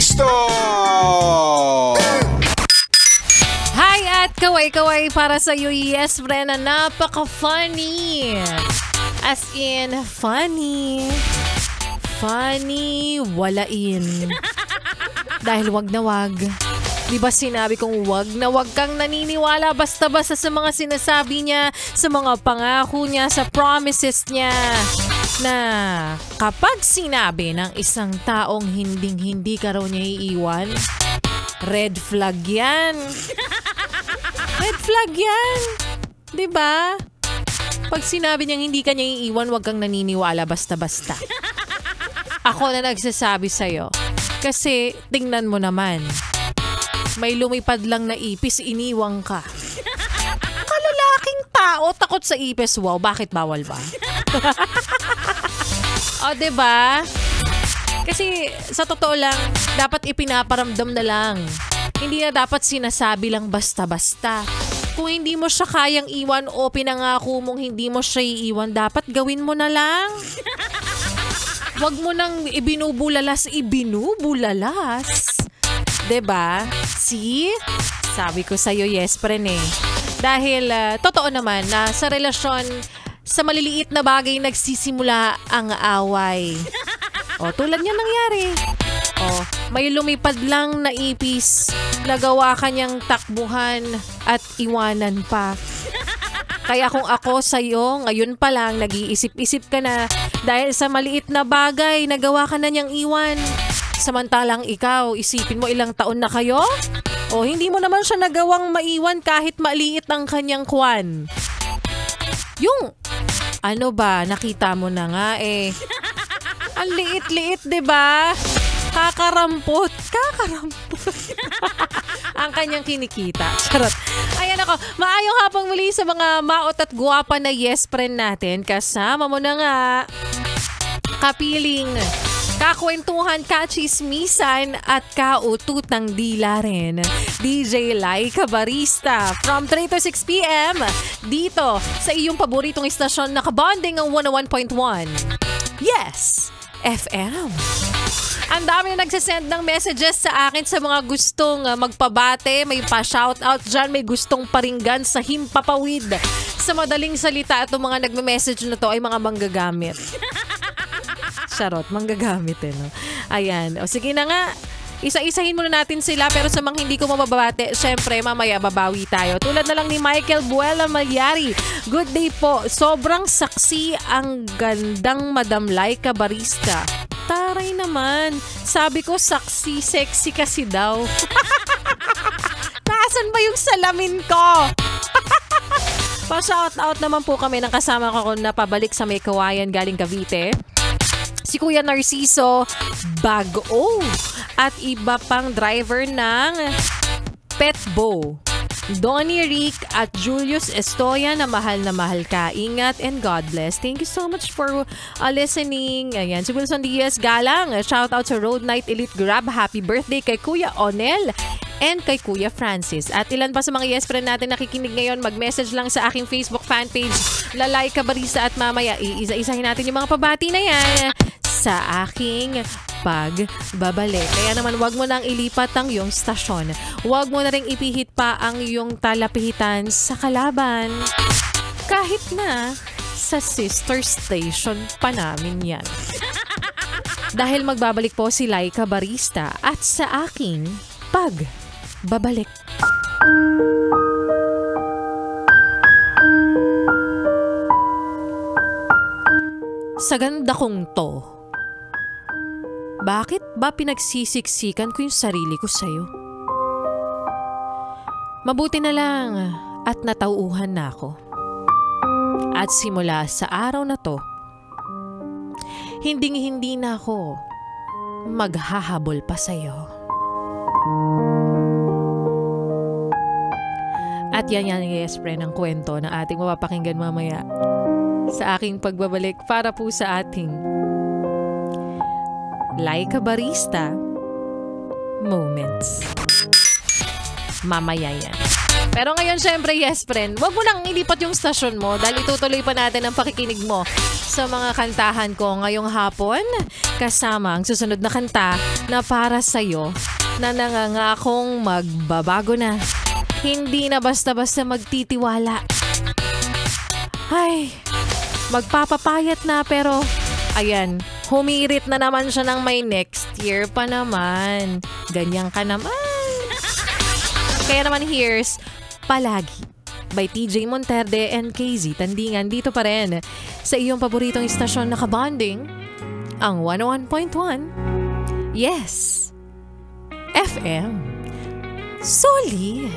Listo! Hi at kaway-kaway para sa iyo, yes friend, na napaka-funny. As in, funny. Funny, walain. Dahil wag na wag. Di ba sinabi kong wag na wag kang naniniwala basta-basta sa mga sinasabi niya, sa mga pangako niya, sa promises niya. Na kapag sinabi ng isang taong hinding-hindi ka raw niya iiwan, red flag yan. Red flag yan. Diba? Pag sinabi niyang hindi ka niya iiwan, wag kang naniniwala basta-basta. Ako na nagsasabi sa'yo. Kasi tingnan mo naman. May lumipad lang na ipis, iniwang ka. Kalalaking tao, takot sa ipis. Wow, bakit bawal ba? O, diba? Kasi sa totoo lang, dapat ipinaparamdam na lang. Hindi na dapat sinasabi lang basta-basta. Kung hindi mo siya kayang iwan o pinangako mong hindi mo siya iiwan, dapat gawin mo na lang. Huwag mo nang ibinubulalas. Diba? See? Sabi ko sa'yo, yes, friend eh. Dahil totoo naman na sa relasyon, sa maliliit na bagay nagsisimula ang away. O, tulad niya nangyari. O, may lumipad lang na ipis, nagawa kanyang takbuhan at iwanan pa. Kaya kung ako sa'yo, ngayon pa lang, nag-iisip-isip ka na dahil sa maliit na bagay, nagawa ka na niyang iwan. Samantalang ikaw, isipin mo ilang taon na kayo? O, hindi mo naman siya nagawang maiwan kahit maliit ang kanyang kwan. Yung, ano ba, nakita mo na nga eh. Ang liit-liit, diba? Kakarampot. Ang kanyang kinikita. Charot. Ayan ako, maayong hapong muli sa mga maot at guwapa na yes friend natin. Kasama mo na nga, kapiling, kakwentuhan, kachismisan at kaututang dila rin. DJ Laika Barista from 3 to 6 p.m. dito sa iyong paboritong istasyon na kabonding ang 101.1. Yes! FM. Ang dami na nagsasend ng messages sa akin sa mga gustong magpabate, may pa-shoutout dyan, may gustong paringgan sa himpapawid. Sa madaling salita, itong mga nagme-message na to ay mga manggagamit. Charot, manggagamit eh, no? Ayan. O sige na nga, isa-isahin muna natin sila, pero sa mga hindi ko mababate, syempre mamaya babawi tayo. Tulad na lang ni Michael Buela Malyari. Good day po. Sobrang saksi ang gandang Madam Laika Barista. Taray naman. Sabi ko saksi, sexy kasi daw. Nasaan ba yung salamin ko? Pa-shoutout naman po kami ng kasama ko na pabalik sa may kawayan galing Cavite. Si Kuya Narciso Bago at iba pang driver ng Petbo. Donnie Rick at Julius Estoya na mahal ka. Ingat and God bless. Thank you so much for listening. Ayan, si Wilson Diaz Galang. Shout out sa Road Night Elite Grab. Happy birthday kay Kuya Onel and kay Kuya Francis. At ilan pa sa mga yes friend natin nakikinig ngayon, mag-message lang sa aking Facebook fan page, Laika Barista, at mamaya iisa-isahin natin yung mga pabati na yan sa aking pagbabalik. Kaya naman wag mo nang ilipat ang iyong stasyon. Wag mo na ring ipihit pa ang iyong talapihitan sa kalaban. Kahit na sa sister station pa namin yan. Dahil magbabalik po si Laika Barista at sa aking pagbabalik. Sa ganda kong to, bakit ba pinagsisiksikan ko yung sarili ko sa'yo? Mabuti na lang at natauhan na ako. At simula sa araw na to, hinding-hindi na ako maghahabol pa sa'yo. At yan yes friend ang kwento na ating mapapakinggan mamaya sa aking pagbabalik para po sa ating Laika Barista Moments. Mamaya yan. Pero ngayon syempre yes friend, wag mo nang ilipat yung stasyon mo dahil itutuloy pa natin ang pakikinig mo sa mga kantahan ko ngayong hapon. Kasama ang susunod na kanta na para sa'yo na nangangakong magbabago na. Hindi na basta-basta magtitiwala. Ay, magpapapayat na pero ayan, humirit na naman siya ng may next year pa naman. Ganyan ka naman. Kaya naman here's Palagi by TJ Monterde and KZ Tandingan. Dito pa rin sa iyong paboritong istasyon na kabanding, ang 101.1 Yes FM. Solid.